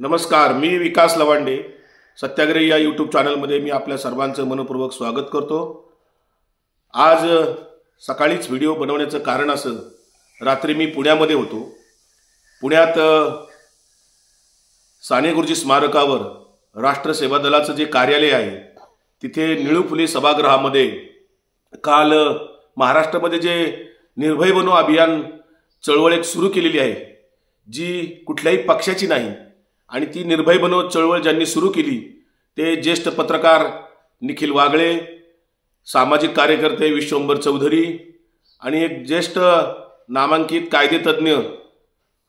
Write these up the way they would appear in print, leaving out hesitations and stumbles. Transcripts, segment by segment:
नमस्कार, मी विकास लवांडे. सत्याग्रही या यूट्यूब चॅनलमध्ये मी आपल्या सर्वांचं मनपूर्वक स्वागत करतो. आज सकाळीच व्हिडिओ बनवण्याचं कारण असं, रात्री मी पुण्यामध्ये होतो. पुण्यात साने गुरुजी स्मारकावर राष्ट्र सेवा दलाचं जे कार्यालय आहे तिथे निळू फुले सभागृहामध्ये काल महाराष्ट्रामध्ये जे निर्भय बनो अभियान चळवळ एक सुरू केलेली आहे, जी कुठल्याही पक्षाची नाही. आणि ती निर्भय बनो चळवळ ज्यांनी सुरू केली ते ज्येष्ठ पत्रकार निखिल वागळे, सामाजिक कार्यकर्ते विश्वंभर चौधरी आणि एक ज्येष्ठ नामांकित कायदेतज्ञ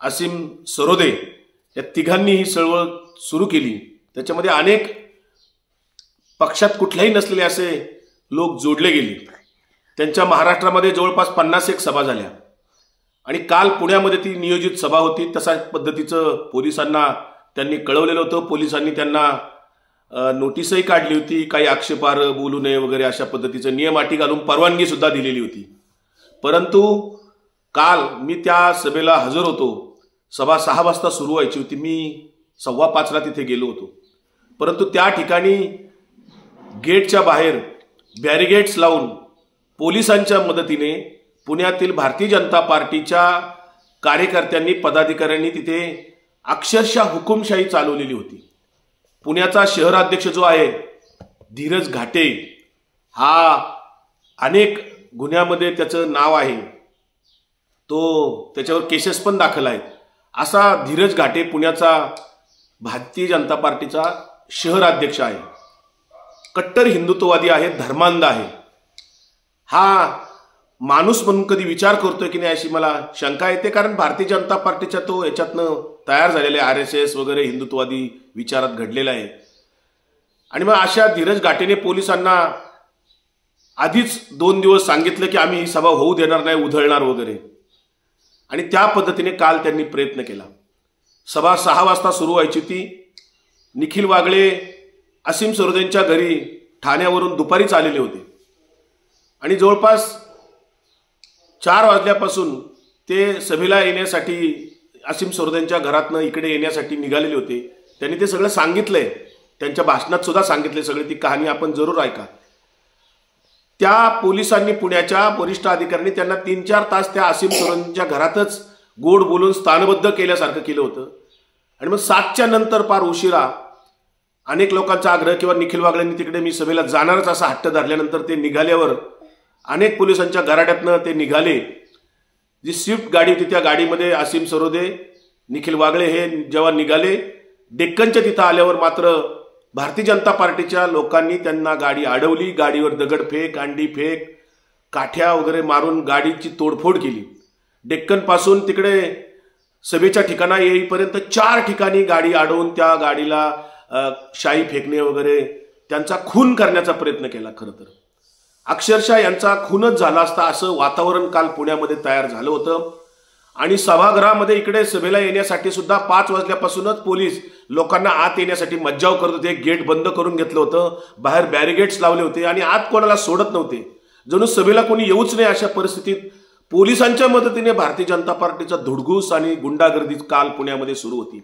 असीम सरोदे, या तिघांनी ही चळवळ सुरू केली. त्याच्यामध्ये अनेक पक्षात कुठल्याही नसलेले असे लोक जोडले गेले. त्यांच्या महाराष्ट्रामध्ये जवळपास 51 सभा झाल्या आणि काल पुण्यामध्ये ती नियोजित सभा होती. तसा पद्धतीचं पोलिसांना त्यांनी कळवलेलं होतं. पोलिसांनी त्यांना नोटीसही काढली होती, काही आक्षेपार्ह बोलू नये वगैरे अशा पद्धतीचं नियम अटी घालून परवानगी सुद्धा दिलेली होती. परंतु काल मी त्या सभेला हजर होतो. सभा 6 वाजता सुरू व्हायची होती. मी 5:15ला तिथे गेलो होतो. परंतु त्या ठिकाणी गेटच्या बाहेर बॅरिगेड्स लावून पोलिसांच्या मदतीने पुण्यातील भारतीय जनता पार्टीच्या कार्यकर्त्यांनी पदाधिकाऱ्यांनी तिथे अक्षरशः हुकुमशाही चालवलेली होती. पुण्याचा शहराध्यक्ष जो आहे धीरज घाटे, हा अनेक गुन्ह्यामध्ये त्याचं नाव आहे, त्याच्यावर केसेस पण दाखल आहेत. असा धीरज घाटे पुण्याचा भारतीय जनता पार्टीचा शहराध्यक्ष आहे. कट्टर हिंदुत्ववादी आहे, धर्मांध आहे. हा माणूस म्हणून कधी विचार करतोय की नाही अशी मला शंका येते. कारण भारतीय जनता पार्टीच्या तो याच्यातनं तयार झालेले RSS वगैरे हिंदुत्ववादी विचारात घडलेला आहे. आणि मग अशा धीरज घाटेने पोलिसांना आधीच 2 दिवस सांगितलं की आम्ही ही सभा होऊ देणार नाही, उधळणार वगैरे. आणि त्या पद्धतीने काल त्यांनी प्रयत्न केला. सभा 6 वाजता सुरू व्हायची होती. निखिल वागळे असीम सरोदेंच्या घरी ठाण्यावरून दुपारीच आलेले होते आणि जवळपास 4 वाजल्यापासून ते सभेला येण्यासाठी असीम सरोदेंच्या घरातनं इकडे येण्यासाठी निघालेले होते. त्यांनी ते सगळं सांगितलंय, त्यांच्या भाषणात सुद्धा सांगितले सगळे. ती कहाणी आपण जरूर ऐका. त्या पोलिसांनी, पुण्याच्या वरिष्ठ अधिकाऱ्यांनी त्यांना 3-4 तास त्या असीम सरोदेंच्या घरातच गोड बोलून स्थानबद्ध केल्यासारखं केलं होतं. आणि मग 7च्या नंतर फार उशिरा अनेक लोकांचा आग्रह किंवा निखिल वागळेंनी तिकडे मी सभेला जाणारच असा हट्ट धरल्यानंतर ते निघाल्यावर अनेक पोलिसांच्या गराड्यातनं ते निघाले. जी स्विफ्ट गाडी होती त्या गाडीमध्ये असीम सरोदे, निखिल वागळे हे जेव्हा निघाले, डेक्कनच्या तिथं आल्यावर मात्र भारतीय जनता पार्टीच्या लोकांनी त्यांना गाडी अडवली. गाडीवर दगडफेक, अंडीफेक, काठ्या वगैरे मारून गाडीची तोडफोड केली. डेक्कनपासून तिकडे सभेच्या ठिकाणा येईपर्यंत 4 ठिकाणी गाडी अडवून त्या गाडीला शाई फेकणे वगैरे, त्यांचा खून करण्याचा प्रयत्न केला. खरं तर अक्षरशः यांचा खूनच झाला असता असं वातावरण काल पुण्यामध्ये तयार झालं होतं. आणि सभागृहामध्ये इकडे सभेला येण्यासाठी सुद्धा 5 वाजल्यापासूनच पोलीस लोकांना आत येण्यासाठी मज्जाव करत होते. गेट बंद करून घेतलं होतं, बाहेर बॅरिगेड्स लावले होते आणि आत कोणाला सोडत नव्हते. जणू सभेला कोणी येऊच नाही अशा परिस्थितीत पोलिसांच्या मदतीने भारतीय जनता पार्टीचा धुडगूस आणि गुंडागर्दी काल पुण्यामध्ये सुरू होती.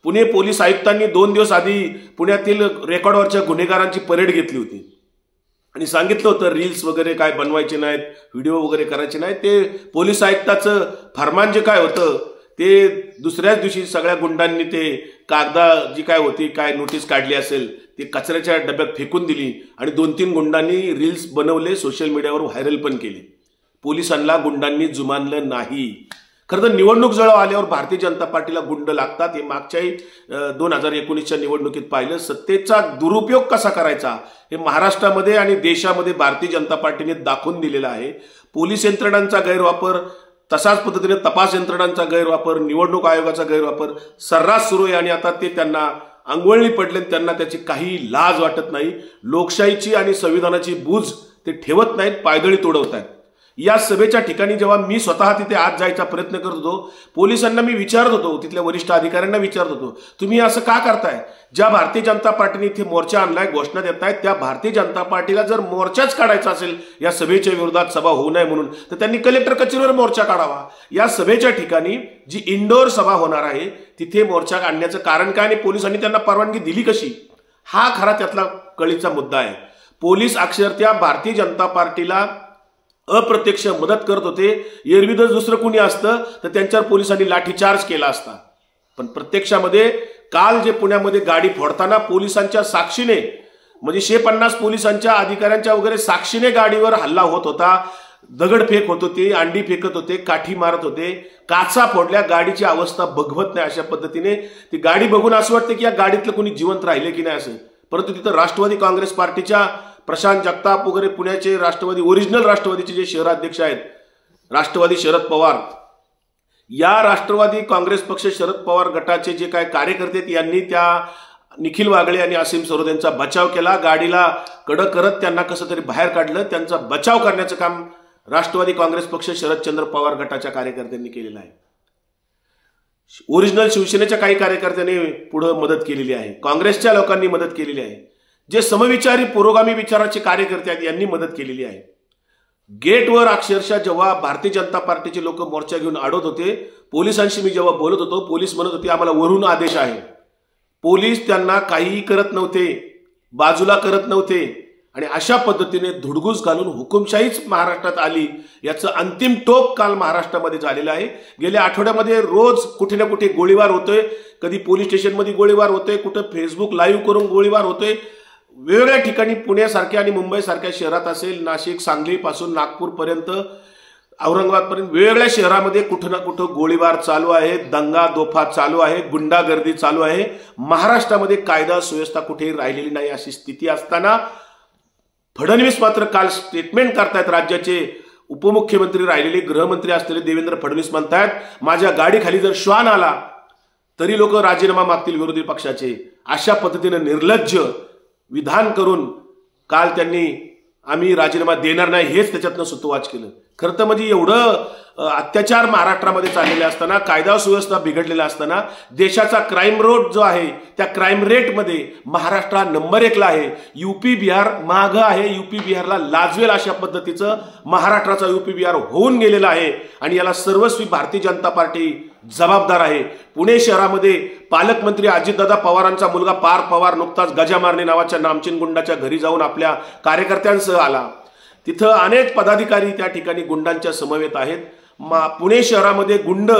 पुणे पोलीस आयुक्तांनी 2 दिवस आधी पुण्यातील रेकॉर्डवरच्या गुन्हेगारांची परेड घेतली होती आणि सांगितलं होतं रील्स वगैरे काय बनवायचे नाहीत, व्हिडिओ वगैरे करायचे नाहीत. ते पोलीस आयुक्ताचं फरमान जे काय होतं ते दुसऱ्याच दिवशी सगळ्या गुंडांनी ते कागदा जी काय होती, काय नोटीस काढली असेल ती कचऱ्याच्या डब्यात फेकून दिली आणि 2-3 गुंडांनी रील्स बनवले, सोशल मीडियावर व्हायरल पण केले. पोलिसांना गुंडांनी जुमानलं नाही. खरं तर निवडणूक जवळ आल्यावर भारतीय जनता पार्टीला गुंड लागतात. हे मागच्याही 2019च्या निवडणुकीत पाहिलं. सत्तेचा दुरुपयोग कसा करायचा हे महाराष्ट्रामध्ये आणि देशामध्ये भारतीय जनता पार्टीने दाखवून दिलेला आहे. पोलीस यंत्रणांचा गैरवापर, तसाच पद्धतीने तपास यंत्रणांचा गैरवापर, निवडणूक आयोगाचा गैरवापर सर्रास सुरू आहे आणि आता ते त्यांना अंगवळणी पडले. त्यांना त्याची काही लाज वाटत नाही. लोकशाहीची आणि संविधानाची बूज ते ठेवत नाहीत, पायदळी तोडवत आहेत. या सभेच्या ठिकाणी जेव्हा मी स्वतः तिथे आज जायचा प्रयत्न करत होतो, पोलिसांना मी विचारत होतो, तिथल्या वरिष्ठ अधिकाऱ्यांना विचारत होतो, तुम्ही असं का करताय? ज्या भारतीय जनता पार्टीने इथे मोर्चा आणलाय, घोषणा देतायत, त्या भारतीय जनता पार्टीला जर मोर्चाच काढायचा असेल या सभेच्या विरोधात, सभा होऊ नये म्हणून, तर त्यांनी कलेक्टर कचेरीवर मोर्चा काढावा. या सभेच्या ठिकाणी जी इंडोर सभा होणार आहे तिथे मोर्चा काढण्याचं कारण काय आणि पोलिसांनी त्यांना परवानगी दिली कशी? हा खरा त्यातला कळीचा मुद्दा आहे. पोलीस अक्षरशः भारतीय जनता पार्टीला अप्रत्यक्ष मदत करत होते. एरवी जर दुसरं कोणी असतं तर त्यांच्यावर पोलिसांनी लाठीचार्ज केला असता. पण प्रत्यक्षामध्ये काल जे पुण्यामध्ये गाडी फोडताना पोलिसांच्या साक्षीने, म्हणजे 150 पोलिसांच्या अधिकाऱ्यांच्या वगैरे साक्षीने गाडीवर हल्ला होत होता, दगडफेक होत होती, अंडी फेकत होते, काठी मारत होते, काचा फोडल्या, गाडीची अवस्था बघवत नाही. अशा पद्धतीने ती गाडी बघून असं वाटतं की या गाडीतलं कोणी जिवंत राहिले की नाही असं. परंतु तिथं राष्ट्रवादी काँग्रेस पार्टीच्या प्रशांत जगताप वगैरे पुण्याचे राष्ट्रवादी ओरिजिनल राष्ट्रवादीचे जे शहराध्यक्ष आहेत, राष्ट्रवादी शरद पवार, या राष्ट्रवादी काँग्रेस पक्ष शरद पवार गटाचे जे काय कार्यकर्ते आहेत यांनी त्या निखिल वागळे आणि असीम सरोद यांचा बचाव केला. गाडीला कडक करत त्यांना कसं तरी बाहेर काढलं. त्यांचा बचाव करण्याचं काम राष्ट्रवादी काँग्रेस पक्ष शरदचंद्र पवार गटाच्या कार्यकर्त्यांनी केलेलं आहे. ओरिजिनल शिवसेनेच्या काही कार्यकर्त्यांनी पुढे मदत केलेली आहे. काँग्रेसच्या लोकांनी मदत केलेली आहे. जे समविचारी पुरोगामी विचाराचे कार्यकर्ते आहेत यांनी मदत केलेली आहे. गेटवर अक्षरशः जेव्हा भारतीय जनता पार्टीचे लोक मोर्चा घेऊन अडवत होते, पोलिसांशी मी जेव्हा बोलत होतो, पोलीस म्हणत होते आम्हाला वरून आदेश आहे. पोलीस त्यांना काहीही करत नव्हते, बाजूला करत नव्हते आणि अशा पद्धतीने धुडगूस घालून हुकुमशाहीच महाराष्ट्रात आली. याचं अंतिम टोक काल महाराष्ट्रामध्ये झालेलं आहे. गेल्या आठवड्यामध्ये रोज कुठे ना कुठे गोळीबार होतोय. कधी पोलीस स्टेशनमध्ये गोळीबार होतोय, कुठं फेसबुक लाईव्ह करून गोळीबार होतोय. वेगवेगळ्या ठिकाणी पुण्यासारख्या आणि मुंबईसारख्या शहरात असेल, नाशिक, सांगलीपासून नागपूरपर्यंत, औरंगाबादपर्यंत वेगवेगळ्या शहरामध्ये कुठं ना कुठं गोळीबार चालू आहे, दंगा दोफा चालू आहे, गुंडागर्दी चालू आहे. महाराष्ट्रामध्ये कायदा सुव्यवस्था कुठेही राहिलेली नाही अशी स्थिती असताना फडणवीस मात्र काल स्टेटमेंट करतायत. राज्याचे उपमुख्यमंत्री राहिलेले, गृहमंत्री असलेले देवेंद्र फडणवीस म्हणतायत माझ्या गाडीखाली जर श्वान आला तरी लोक राजीनामा मागतील विरोधी पक्षाचे. अशा पद्धतीने निर्लज्ज विधान करून काल त्यांनी आम्ही राजीनामा देणार नाही हेच त्याच्यातनं सुतोवाच केलं. खरं तर म्हणजे एवढं अत्याचार महाराष्ट्रामध्ये चाललेले असताना, कायदा सुव्यवस्था बिघडलेला असताना, देशाचा क्राईम रेट जो आहे त्या क्राईम रेटमध्ये महाराष्ट्र हा नंबर 1ला आहे. यूपी बिहार मागं आहे. यूपी बिहारला लाजवेल अशा पद्धतीचं महाराष्ट्राचा यूपी बिहार होऊन गेलेला आहे आणि याला सर्वस्वी भारतीय जनता पार्टी जबाबदार आहे. पुणे शहरामध्ये पालकमंत्री अजितदादा पवारांचा मुलगा पार्थ पवार नुकताच गजा मारणे नावाच्या नामचीन गुंडाच्या घरी जाऊन आपल्या कार्यकर्त्यांसह आला. तिथं अनेक पदाधिकारी त्या ठिकाणी गुंडांच्या समवेत आहेत. पुणे शहरामध्ये गुंड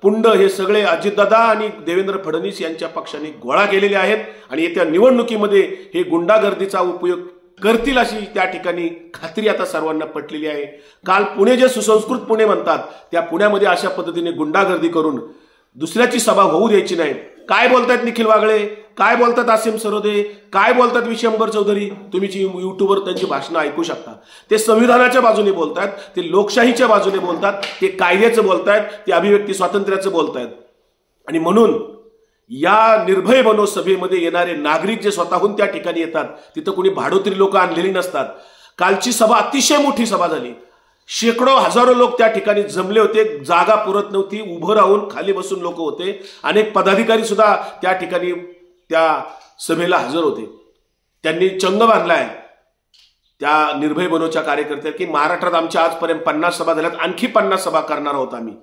पुंड हे सगळे अजितदादा आणि देवेंद्र फडणवीस यांच्या पक्षाने गोळा केलेले आहेत आणि येत्या निवडणुकीमध्ये हे गुंडागर्दीचा उपयोग करतील अशी त्या ठिकाणी खात्री आता सर्वांना पटलेली आहे. काल पुणे जे सुसंस्कृत पुणे म्हणतात त्या पुण्यामध्ये अशा पद्धतीने गुंडागर्दी करून दुसऱ्याची सभा होऊ द्यायची नाही. काय बोलतायत निखिल वागळे, काय बोलतात असीम सरोदे, काय बोलतात विशंभर चौधरी, तुम्ही युट्यूबवर त्यांची भाषणं ऐकू शकता. ते संविधानाच्या बाजूने बोलतात, ते लोकशाहीच्या बाजूने बोलतात, ते कायद्याचं बोलतायत, ते अभिव्यक्ती स्वातंत्र्याचं बोलतायत. आणि म्हणून या निर्भय बनो सभेमध्ये येणारे नागरिक जे स्वतःहून त्या ठिकाणी येतात, तिथं कोणी भाडोत्री लोक आणलेली नसतात. कालची सभा अतिशय मोठी सभा झाली. शेकडो हजारो लोक त्या ठिकाणी जमले होते. जागा पुरत नव्हती, उभं राहून खाली बसून लोक होते. अनेक पदाधिकारी सुद्धा त्या ठिकाणी त्या सभेला हजर होते. त्यांनी चंग बांधलाय त्या निर्भय बनोच्या कार्यकर्त्या की महाराष्ट्रात आमच्या आजपर्यंत 50 सभा झाल्यात, आणखी 50 सभा करणार आहोत आम्ही.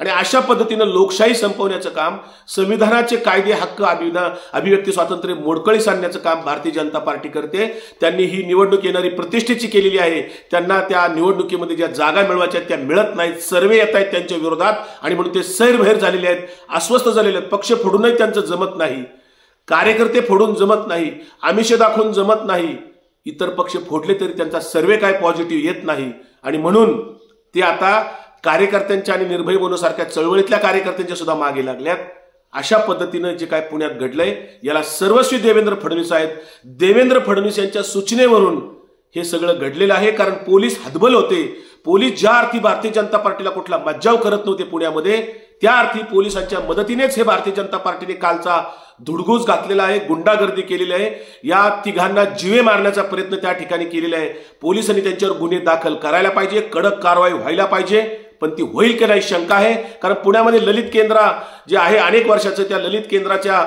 आणि अशा पद्धतीनं लोकशाही संपवण्याचं काम, संविधानाचे कायदे, हक्क, अभिव्यक्ती स्वातंत्र्य मोडकळीस आणण्याचं काम भारतीय जनता पार्टी करते. त्यांनी ही निवडणूक येणारी प्रतिष्ठेची केलेली आहे. त्यांना त्या निवडणुकीमध्ये ज्या जागा मिळवायच्या त्या मिळत नाहीत. सर्वे येत आहेत त्यांच्या विरोधात आणि म्हणून ते सैरभैर झालेले आहेत, अस्वस्थ झालेले आहेत. पक्ष फोडूनही त्यांचं जमत नाही, कार्यकर्ते फोडून जमत नाही, आमिष दाखवून जमत नाही. इतर पक्ष फोडले तरी त्यांचा सर्वे काय पॉझिटिव्ह येत नाही आणि म्हणून ते आता कार्यकर्त्यांच्या आणि निर्भय बनोसारख्या चळवळीतल्या कार्यकर्त्यांच्या सुद्धा मागे लागल्यात. अशा पद्धतीनं जे काय पुण्यात घडलंय याला सर्वस्वी देवेंद्र फडणवीस आहेत. देवेंद्र फडणवीस यांच्या सूचनेवरून हे सगळं घडलेलं आहे. कारण पोलीस हतबल होते. पोलीस ज्या अर्थी भारतीय जनता पार्टीला कुठला मज्जाव करत नव्हते पुण्यामध्ये, त्या अर्थी पोलिसांच्या मदतीनेच हे भारतीय जनता पार्टीने कालचा धुडगूस घातलेला आहे, गुंडागर्दी केलेली आहे. या तिघांना जीवे मारण्याचा प्रयत्न त्या ठिकाणी केलेला आहे. पोलिसांनी त्यांच्यावर गुन्हे दाखल करायला पाहिजे, कडक कारवाई व्हायला पाहिजे, पण ती होईल की नाही शंका आहे. कारण पुण्यामध्ये ललित केंद्र जे आहे अनेक वर्षाचं, त्या ललित केंद्राच्या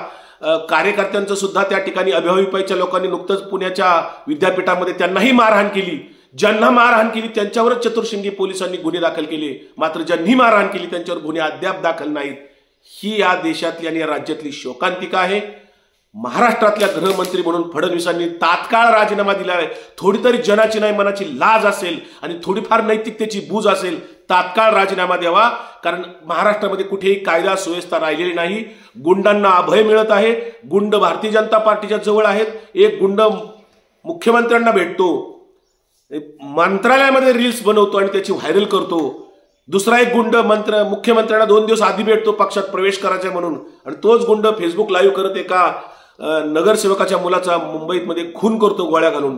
कार्यकर्त्यांचं सुद्धा त्या ठिकाणी अभिभाविकाच्या लोकांनी नुकतंच पुण्याच्या विद्यापीठामध्ये त्यांनाही मारहाण केली. ज्यांना मारहाण केली त्यांच्यावरच चतुर्शिंगी पोलिसांनी गुन्हे दाखल केले, मात्र ज्यांनी मारहाण केली त्यांच्यावर गुन्हे अद्याप दाखल नाहीत. ही या देशातली आणि या राज्यातली शोकांतिका आहे. महाराष्ट्रातल्या गृहमंत्री म्हणून फडणवीसांनी तात्काळ राजीनामा दिला आहे. थोडी तरी जनाची नाही मनाची लाज असेल आणि थोडीफार नैतिकतेची बूज असेल, तात्काळ राजीनामा द्यावा. कारण महाराष्ट्रामध्ये कुठेही कायदा सुव्यवस्था राहिलेली नाही. गुंडांना अभय मिळत आहे. गुंड भारतीय जनता पार्टीच्या जवळ आहेत. एक गुंड मुख्यमंत्र्यांना भेटतो, मंत्रालयामध्ये रील्स बनवतो आणि त्याची व्हायरल करतो. दुसरा एक गुंड मुख्यमंत्र्यांना 2 दिवस आधी भेटतो पक्षात प्रवेश करायचा म्हणून, आणि तोच गुंड फेसबुक लाईव्ह करत एका नगरसेवकाच्या मुलाचा मुंबईमध्ये खून करतो गोळ्या घालून.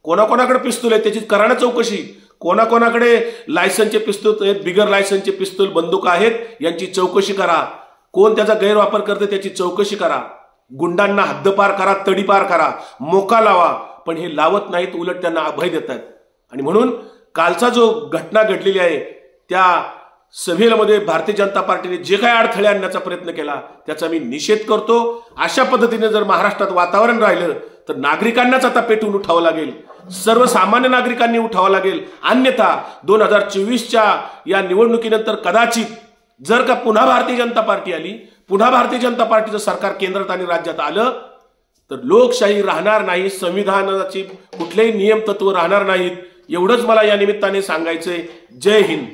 कोणाकोणाकडे पिस्तूल आहे त्याची करा ना चौकशी. कोणाकोणाकडे लायसन्सचे पिस्तूल आहेत, बिगर लायसन्सचे पिस्तूल बंदूक आहेत, यांची चौकशी करा. कोण त्याचा गैरवापर करते त्याची चौकशी करा. गुंडांना हद्दपार करा, तडीपार करा, मोका लावा, पण हे लावत नाहीत, उलट त्यांना अभय देतात. आणि म्हणून कालचा जो घटना घडलेली आहे त्या सभेमध्ये भारतीय जनता पार्टीने जे काही अडथळे आणण्याचा प्रयत्न केला त्याचा मी निषेध करतो. अशा पद्धतीने जर महाराष्ट्रात वातावरण राहिलं तर नागरिकांनाच आता पेटून उठावं लागेल, सर्वसामान्य नागरिकांनी उठावं लागेल. अन्यथा 2024च्या या निवडणुकीनंतर कदाचित जर का पुन्हा भारतीय जनता पार्टी आली, पुन्हा भारतीय जनता पार्टीचं सरकार केंद्रात आणि राज्यात आलं तर लोकशाही राहणार नाही, संविधानाची कुठलेही नियम तत्व राहणार नाहीत. एवढंच मला या निमित्ताने सांगायचंय. जय हिंद.